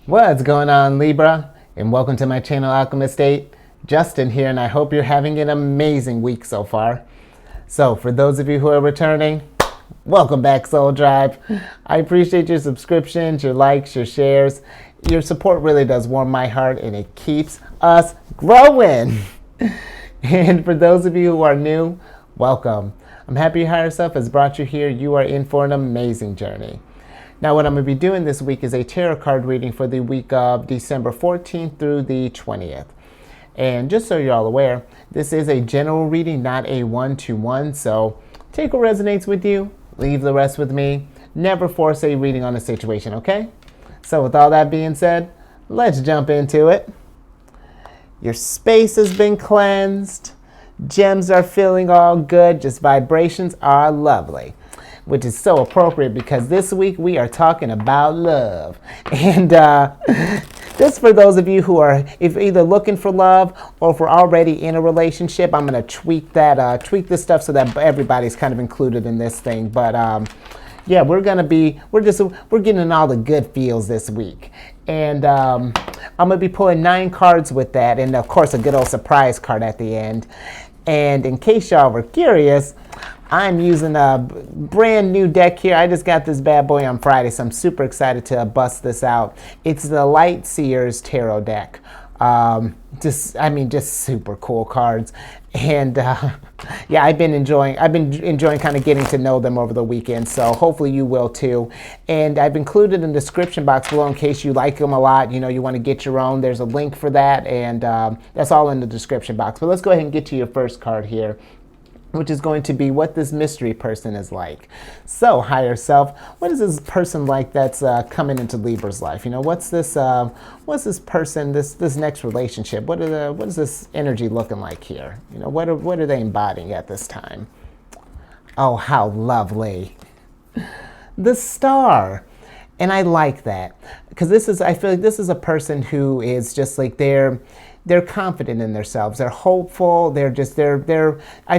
What's going on, Libra? And welcome to my channel, Alchemist 8. Justin here, and I hope you're having an amazing week so far. So, for those of you who are returning, welcome back, Soul Tribe. I appreciate your subscriptions, your likes, your shares. Your support really does warm my heart, and it keeps us growing. And for those of you who are new, welcome. I'm happy your higher self has brought you here. You are in for an amazing journey. Now, what I'm going to be doing this week is a tarot card reading for the week of December 14th through the 20th. And just so you're all aware, this is a general reading, not a one-to-one. So take what resonates with you, leave the rest with me. Never force a reading on a situation, okay? So with all that being said, let's jump into it. Your space has been cleansed. Gems are feeling all good. Just vibrations are lovely. Which is so appropriate because this week we are talking about love. And just for those of you who are either looking for love or if we're already in a relationship, I'm going to tweak this stuff so that everybody's kind of included in this thing. But yeah, we're getting all the good feels this week. And I'm going to be pulling 9 cards with that. And of course, a good old surprise card at the end. And in case y'all were curious, I'm using a brand new deck here. I just got this bad boy on Friday, so I'm super excited to bust this out. It's the Light Seers Tarot deck. Just super cool cards. And yeah, I've been enjoying kind of getting to know them over the weekend, so hopefully you will too. And I've included in the description box below in case you like them a lot, you want to get your own. There's a link for that, and that's all in the description box. But let's go ahead and get to your first card here, which is going to be what this mystery person is like. So, higher self, what is this person like that's coming into Libra's life? What's this person, this next relationship? What is this energy looking like here? What are they embodying at this time? Oh, how lovely. The Star. And I like that because I feel like this is a person who is just like they're confident in themselves. They're hopeful. I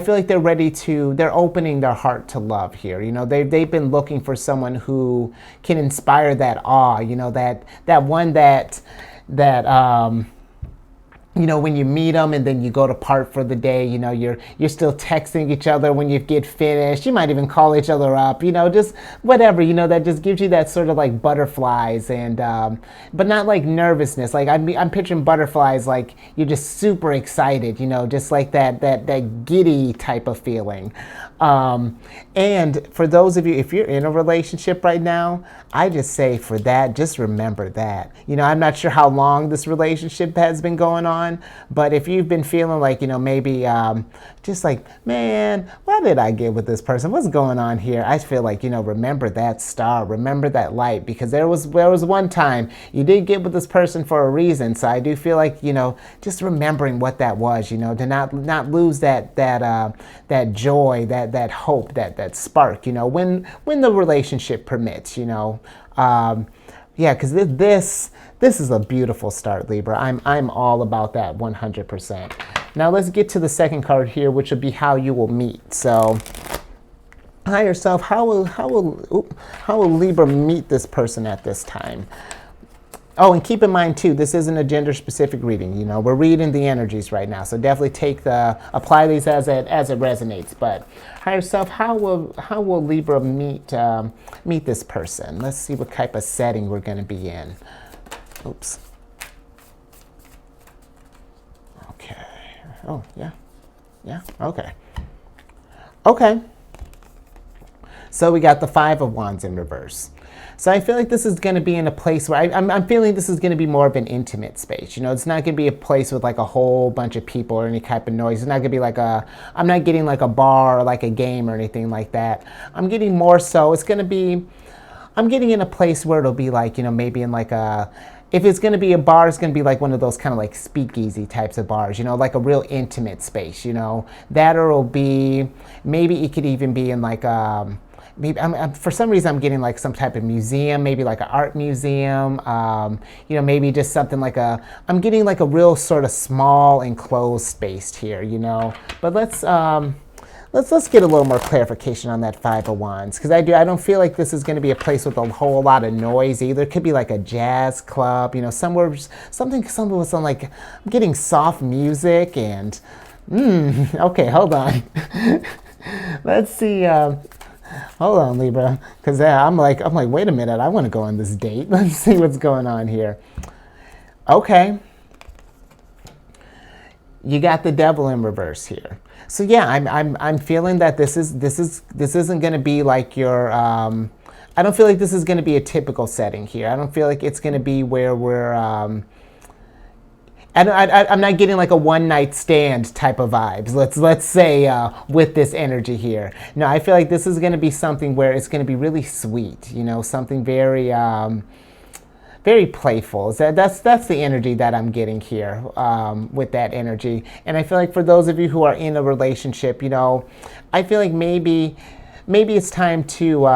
feel like they're opening their heart to love here. They've been looking for someone who can inspire that awe, that one that when you meet them and then you go to part for the day, you're still texting each other when you get finished. You might even call each other up, just whatever, that just gives you that sort of like butterflies and, but not like nervousness. Like I'm picturing butterflies like you're just super excited, just like that giddy type of feeling. And for those of you, if you're in a relationship right now, I just say for that, just remember that. I'm not sure how long this relationship has been going on, but if you've been feeling like, maybe just like, man, why did I get with this person? What's going on here? I feel like, remember that star, remember that light, because there was one time you did get with this person for a reason. So I do feel like, just remembering what that was, to not lose that joy, that hope, that spark, when the relationship permits, yeah, because this is a beautiful start, Libra. I'm all about that 100%. Now let's get to the second card here, which will be how you will meet. So, higher self, how will Libra meet this person at this time? Oh, and keep in mind too, this isn't a gender-specific reading. We're reading the energies right now, so definitely apply these as it resonates. But higher self, how will Libra meet this person? Let's see what type of setting we're going to be in. Oops. Okay. Oh yeah. Okay. Okay. So we got the 5 of Wands in reverse. So I feel like this is going to be in a place where I'm feeling this is going to be more of an intimate space. It's not going to be a place with like a whole bunch of people or any type of noise. It's not going to be like I'm not getting like a bar or like a game or anything like that. I'm getting more so, I'm getting in a place where it'll be like, maybe in like if it's going to be a bar, it's going to be like one of those kind of like speakeasy types of bars, like a real intimate space, that, or it'll be, maybe it could even be in like, maybe for some reason I'm getting like some type of museum, maybe like an art museum, maybe just something like I'm getting like a real sort of small enclosed space here, but let's let's get a little more clarification on that Five of Wands, because I don't feel like this is going to be a place with a whole lot of noise either. It could be like a jazz club, you know, somewhere, something with some, like, I'm getting soft music and, okay, hold on. Let's see, hold on, Libra, because I'm like, wait a minute, I want to go on this date. Let's see what's going on here. Okay. You got the Devil in reverse here. So yeah, I'm feeling that this isn't going to be like your I don't feel like this is going to be a typical setting here. I don't feel like it's going to be where we're I'm not getting like a one night stand type of vibes. Let's say with this energy here. No, I feel like this is going to be something where it's going to be really sweet. You know, something very very playful. That's the energy that I'm getting here with that energy. And I feel like for those of you who are in a relationship, you know, I feel like maybe it's time to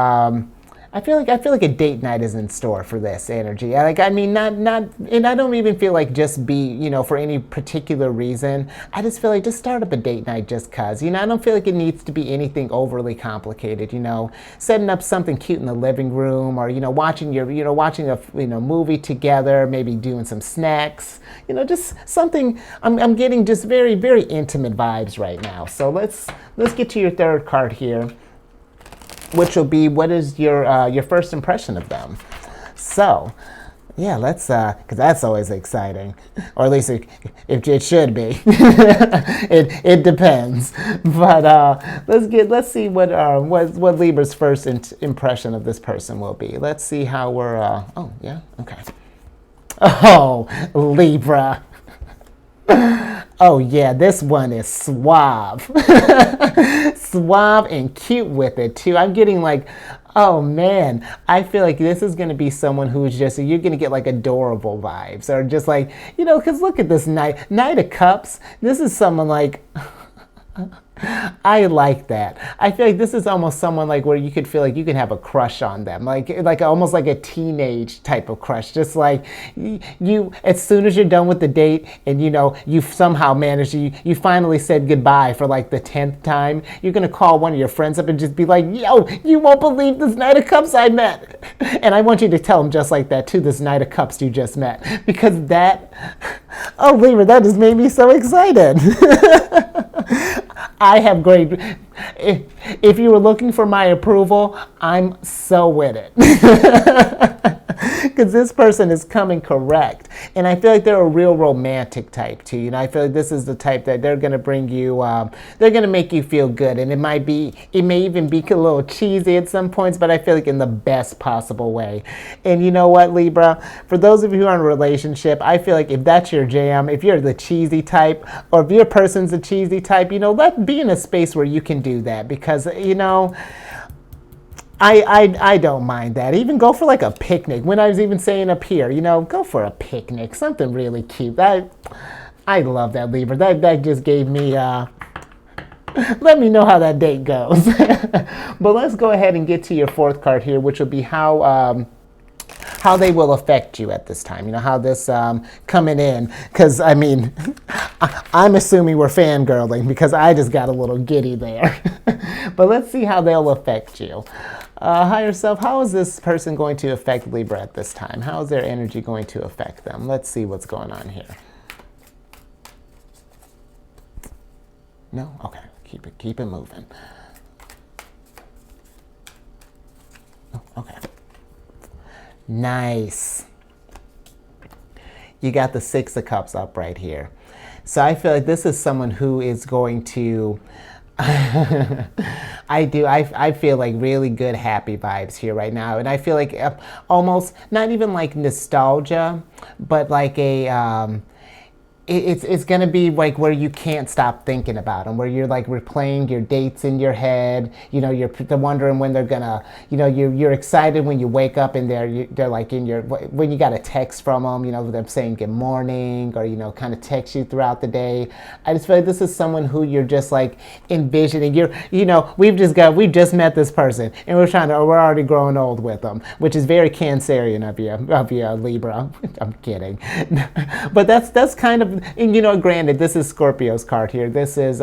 I feel like a date night is in store for this energy. Like, I mean, not, and I don't even feel like just be, you know, for any particular reason. I just feel like just start up a date night just cause. You know, I don't feel like it needs to be anything overly complicated. You know, setting up something cute in the living room, or, you know, watching a movie together, maybe doing some snacks. You know, just something. I'm getting just very, very intimate vibes right now. So let's get to your third card here, which will be, what is your first impression of them? So, yeah, let's, because that's always exciting, or at least it should be. it depends, but let's see what Libra's first impression of this person will be. Let's see how we're. Oh yeah, okay. Oh, Libra. Oh yeah, this one is suave. Suave and cute with it too. I'm getting like, oh man, I feel like this is going to be someone who's just, you're going to get like adorable vibes, or just like, you know, because look at this Knight of Cups. This is someone like, I like that. I feel like this is almost someone like where you could feel like you can have a crush on them, like almost like a teenage type of crush. Just like you, as soon as you're done with the date, and you know you've somehow managed, you finally said goodbye for like the 10th time. You're gonna call one of your friends up and just be like, "Yo, you won't believe this Knight of Cups I met," and I want you to tell them just like that too. This Knight of Cups you just met, because that, oh Libra, that just made me so excited. I have great, if you were looking for my approval, I'm so with it. Because this person is coming correct. And I feel like they're a real romantic type too. You know, I feel like this is the type that they're going to bring you, they're going to make you feel good. And it may even be a little cheesy at some points, but I feel like in the best possible way. And you know what, Libra? For those of you who are in a relationship, I feel like if that's your jam, if you're the cheesy type, or if your person's a cheesy type, you know, be in a space where you can do that. Because, you know, I don't mind that. Even go for like a picnic. When I was even saying up here, you know, go for a picnic. Something really cute. I love that, Libra. That just gave me, let me know how that date goes. But let's go ahead and get to your fourth card here, which will be how they will affect you at this time. You know, how this coming in. Because, I mean, I'm assuming we're fangirling because I just got a little giddy there. But let's see how they'll affect you. Higher self, how is this person going to affect Libra at this time? How is their energy going to affect them? Let's see what's going on here. No? Okay. Keep it moving. Oh, okay. Nice. You got the Six of Cups up right here. So I feel like this is someone who is going to I feel like really good happy vibes here right now, and I feel like almost not even like nostalgia, but like a it's gonna be like where you can't stop thinking about them, where you're like replaying your dates in your head. You know, you're wondering when they're gonna, you know, you're excited when you wake up and they're like in your, when you got a text from them, you know, them saying good morning, or, you know, kind of text you throughout the day. I just feel like this is someone who you're just like envisioning. You know, we've just met this person and we're already growing old with them, which is very Cancerian of you, Libra. I'm kidding. But that's kind of, and, you know, granted, this is Scorpio's card here. This is,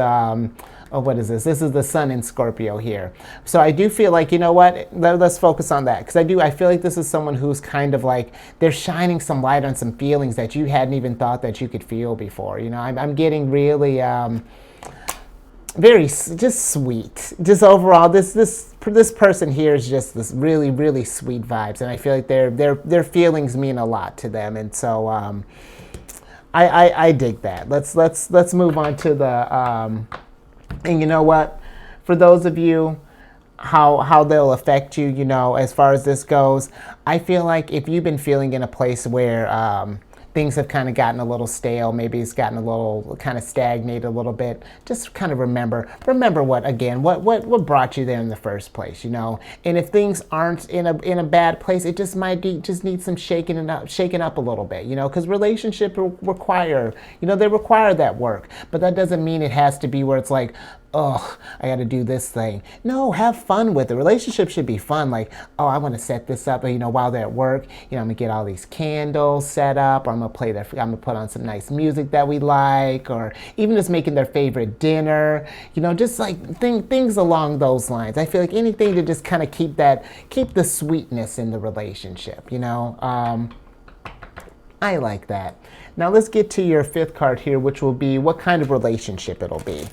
oh, what is this? This is the sun in Scorpio here. So I do feel like, you know what, let's focus on that. Because I feel like this is someone who's kind of like, they're shining some light on some feelings that you hadn't even thought that you could feel before. You know, I'm getting really, very just sweet. Just overall, this person here is just this really, really sweet vibes, and I feel like their feelings mean a lot to them, and so I dig that. Let's move on to the and you know what, for those of you, how they'll affect you, you know, as far as this goes, I feel like if you've been feeling in a place where things have kind of gotten a little stale, maybe it's gotten a little kind of stagnated a little bit, just kind of remember what brought you there in the first place, you know. And if things aren't in a bad place, it just might be, just need some shaking up a little bit, you know, because relationships require, you know, they require that work, but that doesn't mean it has to be where it's like, oh, I got to do this thing. No, have fun with it. Relationships should be fun. Like, oh, I want to set this up, you know, while they're at work, you know, I'm gonna get all these candles set up, or I'm gonna put on some nice music that we like, or even just making their favorite dinner, you know, just like things along those lines. I feel like anything to just kind of keep the sweetness in the relationship, you know. I like that. Now let's get to your fifth card here, which will be what kind of relationship it'll be.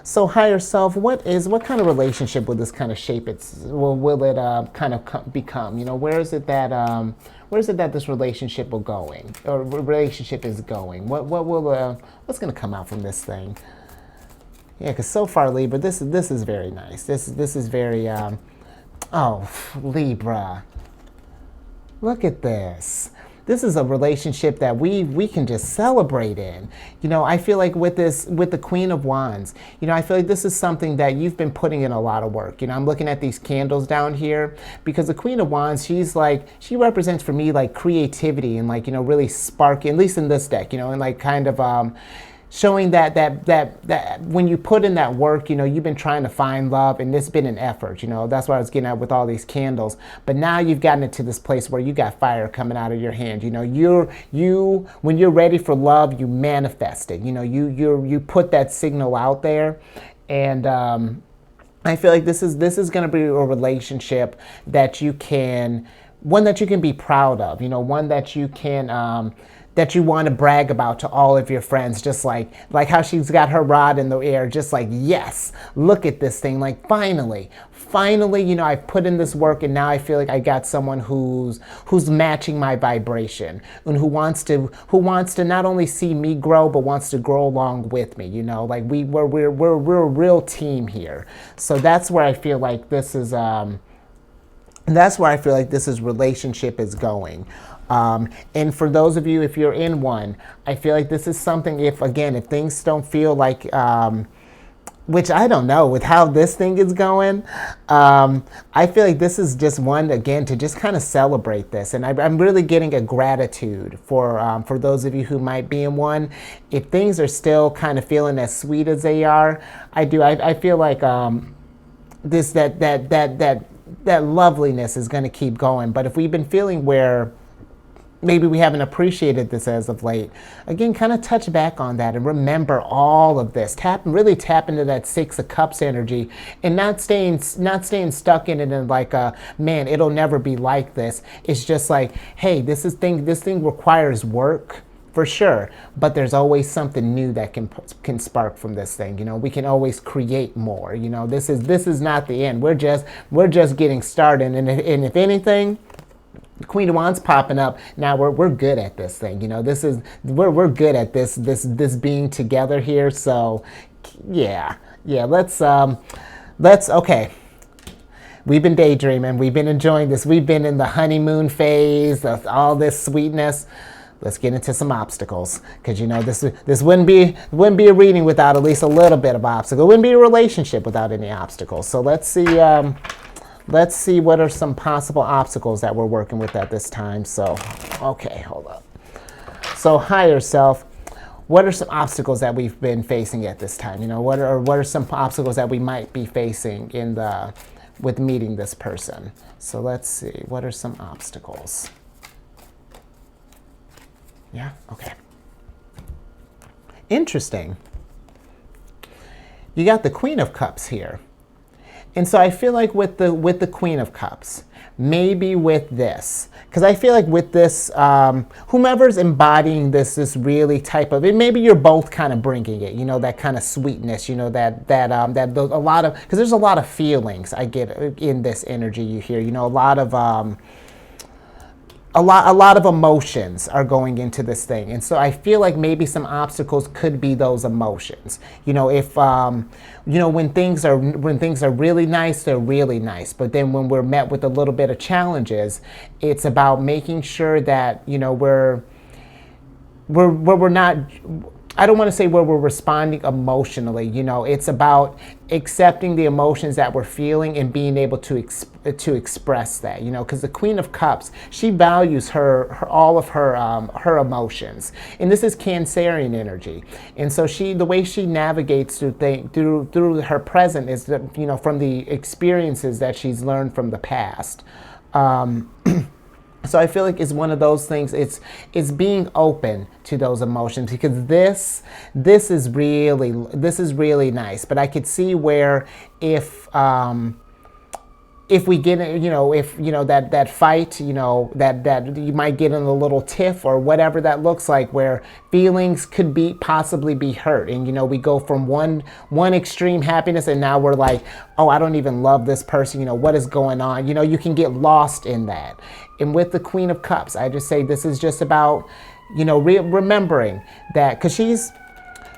So higher self, what kind of relationship will this kind of shape will it kind of become? You know, where is it that this relationship will going, or relationship is going? What's going to come out from this thing? Yeah, because so far, Libra, this is very nice. This is very oh, Libra, look at this. This is a relationship that we can just celebrate in. You know, I feel like with the Queen of Wands, you know, I feel like this is something that you've been putting in a lot of work. You know, I'm looking at these candles down here because the Queen of Wands, she represents for me like creativity and like, you know, really sparky, at least in this deck, you know, and like kind of showing that when you put in that work, you know, you've been trying to find love, and it's been an effort, you know. That's what I was getting at with all these candles. But now you've gotten it to this place where you got fire coming out of your hand. You know, when you're ready for love, you manifest it. You know, you put that signal out there, and I feel like this is going to be a relationship that you can be proud of. You know, one that you can. That you want to brag about to all of your friends, just like how she's got her rod in the air, just like, yes, look at this thing, like finally, you know, I've put in this work, and now I feel like I got someone who's matching my vibration, and who wants to not only see me grow, but wants to grow along with me, you know, like we're a real team here. So that's where I feel like this is relationship is going. And for those of you, if you're in one, I feel like this is something, if things don't feel like, which I don't know, with how this thing is going, I feel like this is just one, again, to just kind of celebrate this. And I'm really getting a gratitude for those of you who might be in one. If things are still kind of feeling as sweet as they are, I feel like that loveliness is going to keep going. But if we've been feeling where maybe we haven't appreciated this as of late, again, kind of touch back on that and remember all of this. Really tap into that Six of Cups energy, and not staying stuck in it and like, man, it'll never be like this. It's just like, hey, this thing requires work, for sure, but there's always something new that can spark from this thing. You know, we can always create more. You know, this is not the end. We're just getting started, and if anything, Queen of Wands popping up. Now we're good at this thing. You know, we're good at this being together here. So yeah. Let's okay. We've been daydreaming. We've been enjoying this. We've been in the honeymoon phase of all this sweetness. Let's get into some obstacles, because you know this wouldn't be a reading without at least a little bit of obstacle. It wouldn't be a relationship without any obstacles. So let's see what are some possible obstacles that we're working with at this time. So, okay, hold up. So higher self, what are some obstacles that we've been facing at this time? You know, what are some obstacles that we might be facing with meeting this person? So let's see, what are some obstacles? Yeah, okay. Interesting. you got the Queen of Cups here. And so I feel like with the Queen of Cups, maybe with this, because I feel like with this, whomever's embodying this really type of it, maybe you're both kind of bringing it, you know, that kind of sweetness, you know, that those, a lot of, because there's a lot of feelings I get in this energy you hear, you know, a lot of emotions are going into this thing. And so I feel like maybe some obstacles could be those emotions. You know, if you know, when things are really nice, they're really nice. But then when we're met with a little bit of challenges, it's about making sure that, you know, we're not, I don't want to say where we're responding emotionally, you know, it's about accepting the emotions that we're feeling and being able to express that, you know, because the Queen of Cups, she values all of her emotions, and this is Cancerian energy, and so the way she navigates through her present is that, you know, from the experiences that she's learned from the past. So I feel like it's one of those things. It's being open to those emotions, because this is really nice. But I could see where if we get, you know, if, you know, that fight, you know, that you might get in a little tiff or whatever that looks like, where feelings could possibly be hurt, and, you know, we go from one extreme happiness, and now we're like, oh, I don't even love this person, you know, what is going on? You know, you can get lost in that. And with the Queen of Cups, I just say this is just about, you know, remembering that, because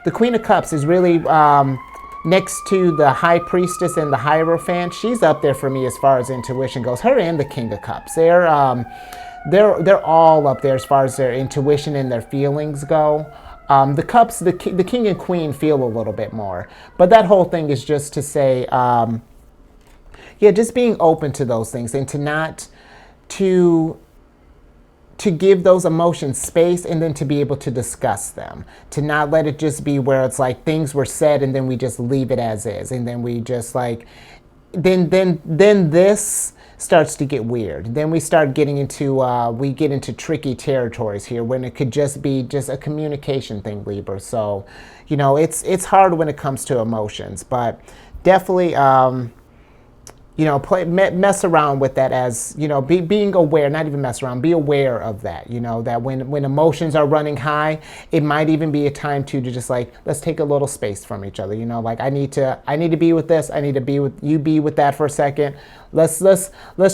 the Queen of Cups is really, next to the High Priestess and the Hierophant, she's up there for me as far as intuition goes. Her and the King of Cups, they're all up there as far as their intuition and their feelings go. The Cups, the King and Queen feel a little bit more, but that whole thing is just to say, yeah, just being open to those things, and to not to give those emotions space, and then to be able to discuss them, to not let it just be where it's like things were said and then we just leave it as is, and then we just like, then this starts to get weird. Then we start getting into we get into tricky territories here, when it could just be just a communication thing, Libra. So, you know, it's hard when it comes to emotions, but definitely you know, mess around with that, as, you know, being aware, not even mess around, be aware of that, you know, that when emotions are running high, it might even be a time to just like, let's take a little space from each other, you know, like I need to be with this, I need to be with you, be with that for a second. Let's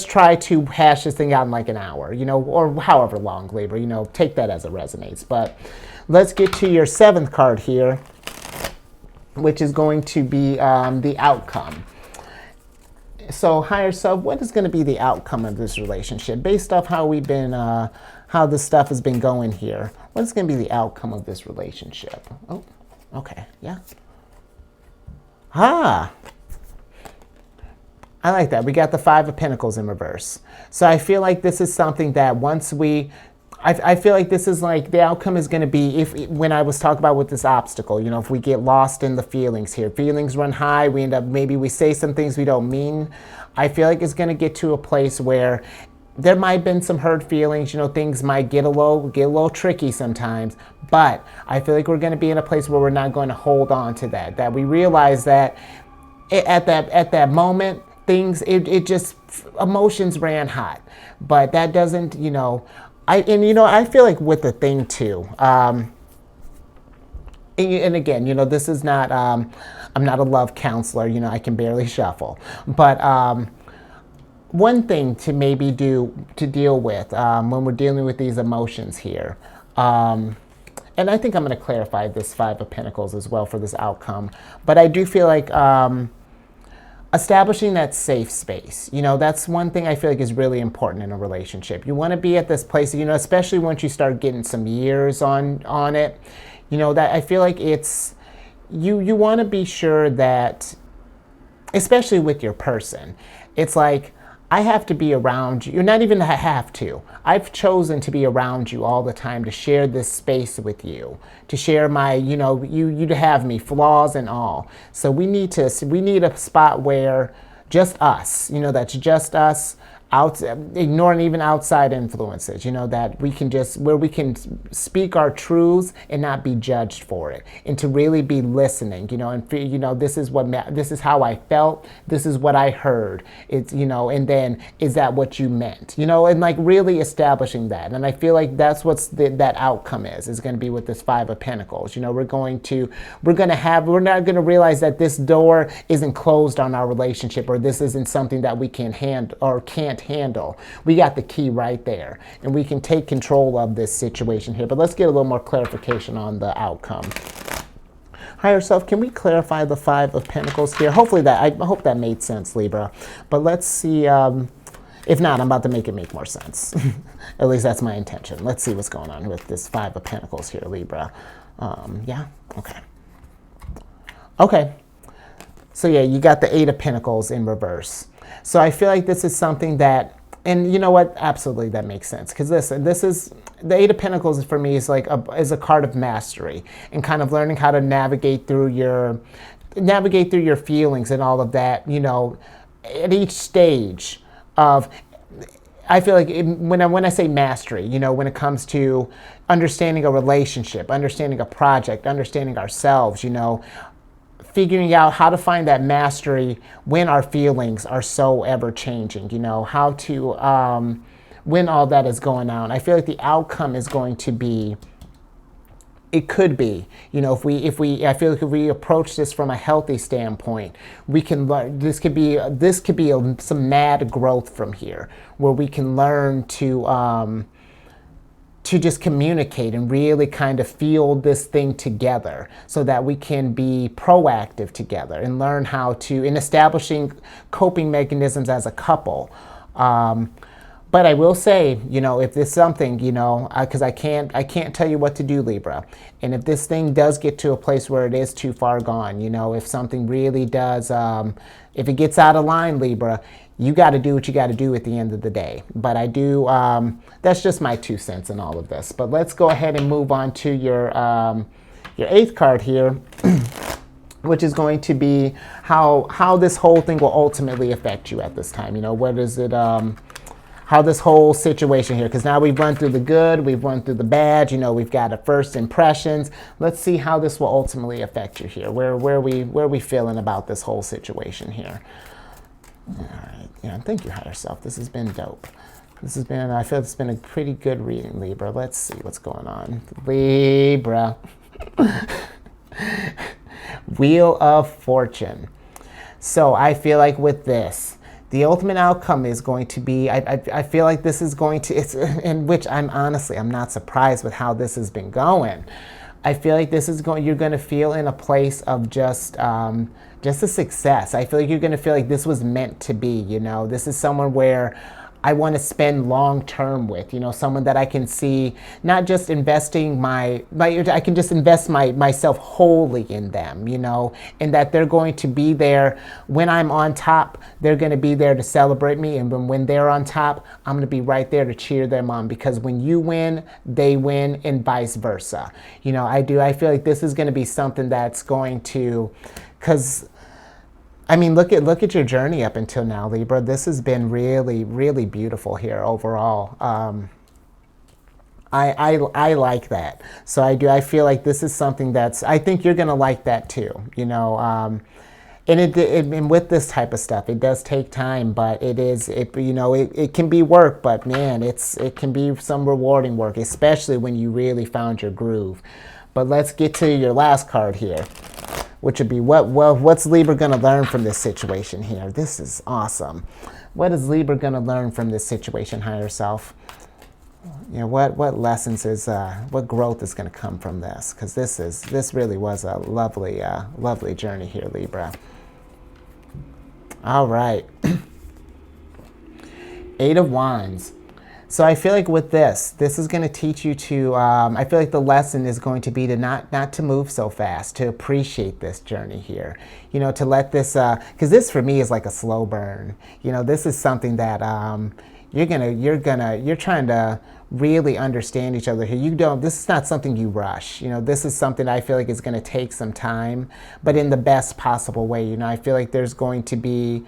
try to hash this thing out in like an hour, you know, or however long, Libra, you know, take that as it resonates. But let's get to your 7th card here, which is going to be the outcome. So, higher self, what is going to be the outcome of this relationship? Based off how we've been, how this stuff has been going here, what is going to be the outcome of this relationship? Oh, okay, yeah. Ah, I like that. We got the 5 of Pentacles in reverse. So I feel like this is something that once I feel like this is like the outcome is going to be, when I was talking about with this obstacle, you know, if we get lost in the feelings here, feelings run high, we end up, maybe we say some things we don't mean. I feel like it's going to get to a place where there might have been some hurt feelings, you know, things might get a little tricky sometimes, but I feel like we're going to be in a place where we're not going to hold on to that we realize that at that moment, things, it just, emotions ran hot, but that doesn't, you know, I feel like with the thing too, and again, you know, this is not, I'm not a love counselor, you know, I can barely shuffle, but one thing to maybe deal with when we're dealing with these emotions here, and I think I'm going to clarify this 5 of Pentacles as well for this outcome, but I do feel like establishing that safe space, you know, that's one thing I feel like is really important in a relationship. You want to be at this place, you know, especially once you start getting some years on it, you know, that I feel like it's, you want to be sure that, especially with your person, it's like, I have to be around you. You're not even have to. I've chosen to be around you all the time, to share this space with you, to share my, you know, you to have me, flaws and all. So we need a spot where just us, you know, that's just us. ignoring even outside influences, that we can just, where we can speak our truths and not be judged for it, and to really be listening, and this is how I felt, this is what I heard, it's, and then, is that what you meant, and like really establishing that. And I feel like that's what's that outcome is going to be with this Five of Pentacles. We're not going to realize that this door isn't closed on our relationship, or this isn't something that we can handle or can't handle. We got the key right there, and we can take control of this situation here. But let's get a little more clarification on the outcome. Higher self, can we clarify the Five of Pentacles here? Hopefully I hope that made sense, Libra. But let's see, if not, I'm about to make it make more sense. At least that's my intention. Let's see what's going on with this Five of Pentacles here, Libra. Yeah, okay. Okay, so yeah, you got the Eight of Pentacles in reverse. So I feel like this is something that, and you know what, absolutely that makes sense. Because this is, the Eight of Pentacles for me is like is a card of mastery, and kind of learning how to navigate through your feelings and all of that, at each stage of, I feel like when I say mastery, when it comes to understanding a relationship, understanding a project, understanding ourselves, figuring out how to find that mastery when our feelings are so ever changing, how to, when all that is going on. I feel like the outcome is going to be, it could be, I feel like if we approach this from a healthy standpoint, we can learn, this could be some mad growth from here, where we can learn to just communicate and really kind of feel this thing together, so that we can be proactive together and learn how to, in establishing coping mechanisms as a couple. But I will say, if this something, because I can't tell you what to do, Libra. And if this thing does get to a place where it is too far gone, if something really does, if it gets out of line, Libra, you got to do what you got to do at the end of the day. But I do, that's just my 2 cents in all of this. But let's go ahead and move on to your 8th card here, which is going to be how this whole thing will ultimately affect you at this time. What is it, how this whole situation here, because now we've run through the good, we've run through the bad, we've got a first impressions. Let's see how this will ultimately affect you here. Where are we feeling about this whole situation here? All right, yeah, thank you, higher self. This has been dope. I feel it's been a pretty good reading, Libra. Let's see what's going on. Libra. Wheel of Fortune. So I feel like with this, the ultimate outcome is going to be, I feel like this is going to, in which I'm not surprised with how this has been going. I feel like you're going to feel in a place of just a success. I feel like you're going to feel like this was meant to be, This is someone where I want to spend long term with, someone that I can see not just investing I can just invest myself wholly in them, and that they're going to be there when I'm on top. They're going to be there to celebrate me, and when they're on top, I'm going to be right there to cheer them on, because when you win, they win, and vice versa. I feel like this is going to be something that's going to, because look at your journey up until now, Libra. This has been really, really beautiful here overall. I like that. So I feel like this is something I think you're gonna like that too. And with this type of stuff, it does take time, but it can be work, but man, it can be some rewarding work, especially when you really found your groove. But let's get to your last card here, which would be what's Libra going to learn from this situation here? This is awesome. What is Libra going to learn from this situation, higher self? What lessons what growth is going to come from this? Because this really was a lovely journey here, Libra. All right. 8 of Wands. So I feel like with this is going to teach you to, I feel like the lesson is going to be to not to move so fast, to appreciate this journey here, to let this, because this for me is like a slow burn. This is something that you're trying to really understand each other here. This is not something you rush. This is something I feel like is going to take some time, but in the best possible way. I feel like there's going to be,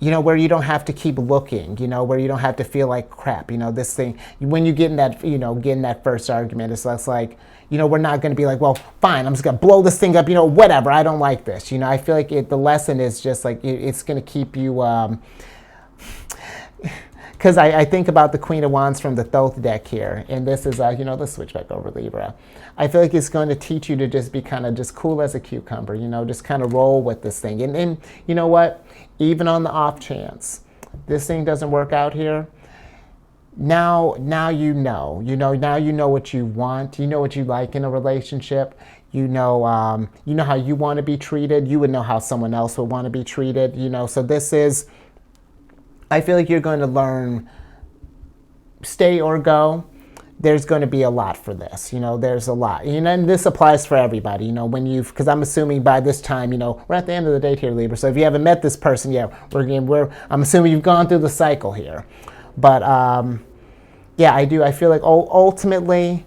where you don't have to keep looking, where you don't have to feel like crap, this thing, when you get in that, get in that first argument, it's less like, we're not going to be like, well, fine, I'm just going to blow this thing up, whatever, I don't like this. I feel like the lesson is just like, it's going to keep you, because I think about the Queen of Wands from the Thoth deck here, and this is, let's switch back over Libra. I feel like it's going to teach you to just be kind of just cool as a cucumber, just kind of roll with this thing. And you know what? Even on the off chance this thing doesn't work out here, now now you know what you want, what you like in a relationship, you know how you want to be treated, you would know how someone else would want to be treated, so this is, I feel like you're going to learn stay or go. There's going to be a lot for this, there's a lot, and this applies for everybody, because I'm assuming by this time, we're at the end of the date here, Libra. So if you haven't met this person yet, I'm assuming you've gone through the cycle here. But yeah, I feel like ultimately,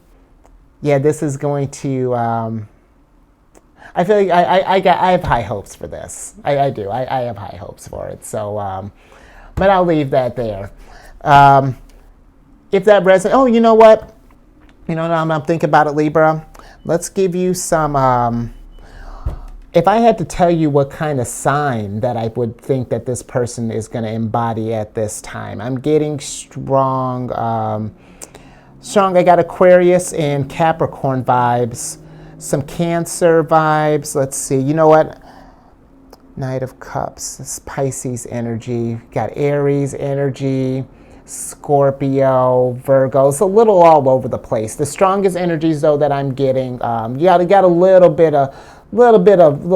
yeah, this is going to, I feel like I have high hopes for this. I do. I have high hopes for it. So, but I'll leave that there. If that resonates, oh, you know what? I'm thinking about it, Libra. Let's give you some, if I had to tell you what kind of sign that I would think that this person is going to embody at this time, I'm getting strong, I got Aquarius and Capricorn vibes, some Cancer vibes. Let's see, you know what? Knight of Cups, this Pisces energy, got Aries energy, Scorpio, Virgo. It's a little all over the place. The strongest energies, though, that I'm getting, you got a little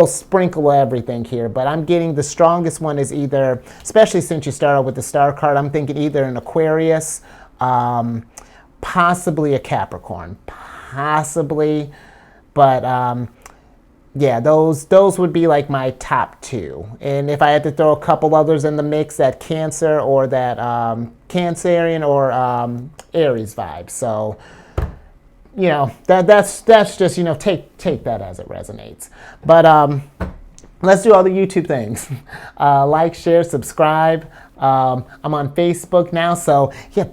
sprinkle of everything here, but I'm getting the strongest one is either, especially since you start out with the Star card, I'm thinking either an Aquarius, possibly a Capricorn, possibly, but yeah, those would be like my top two. And if I had to throw a couple others in the mix, that Cancer or that Cancerian or Aries vibe. So, that's just, take that as it resonates. But let's do all the YouTube things. Like, share, subscribe. I'm on Facebook now, so yeah,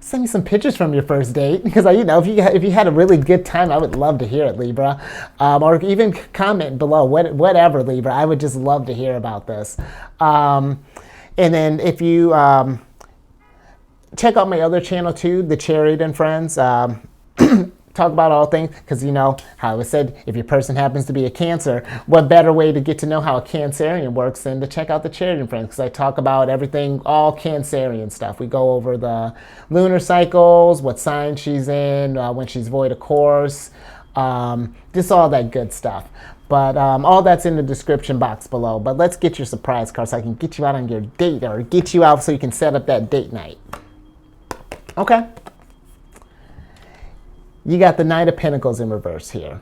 send me some pictures from your first date, because if you had a really good time, I would love to hear it, Libra. Or even comment below, whatever, Libra. I would just love to hear about this. And then if you check out my other channel too, the Chariot and Friends. Talk about all things, because how it was said, if your person happens to be a Cancer, what better way to get to know how a Cancerian works than to check out the Chariot and Friends, because I talk about everything, all Cancerian stuff. We go over the lunar cycles, what sign she's in, when she's void of course, just all that good stuff. But all that's in the description box below. But let's get your surprise card so I can get you out on your date, or get you out so you can set up that date night. Okay. You got the Knight of Pentacles in reverse here.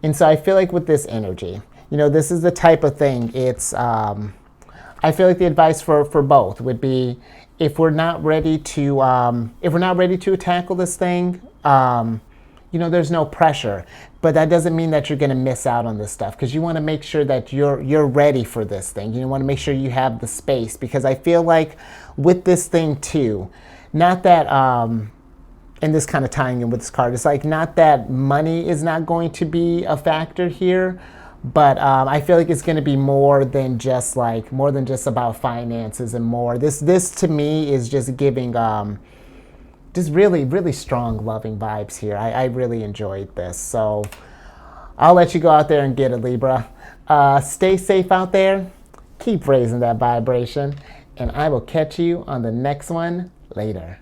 And so I feel like with this energy, this is the type of thing, it's, I feel like the advice for both would be, if we're not ready to tackle this thing, there's no pressure. But that doesn't mean that you're going to miss out on this stuff, because you want to make sure that you're ready for this thing. You want to make sure you have the space, because I feel like with this thing too, not that, and this kind of tying in with this card, it's like, not that money is not going to be a factor here, but I feel like it's going to be more than just about finances and more. This to me is just giving just really, really strong loving vibes here. I really enjoyed this. So I'll let you go out there and get it, Libra. Stay safe out there. Keep raising that vibration. And I will catch you on the next one later.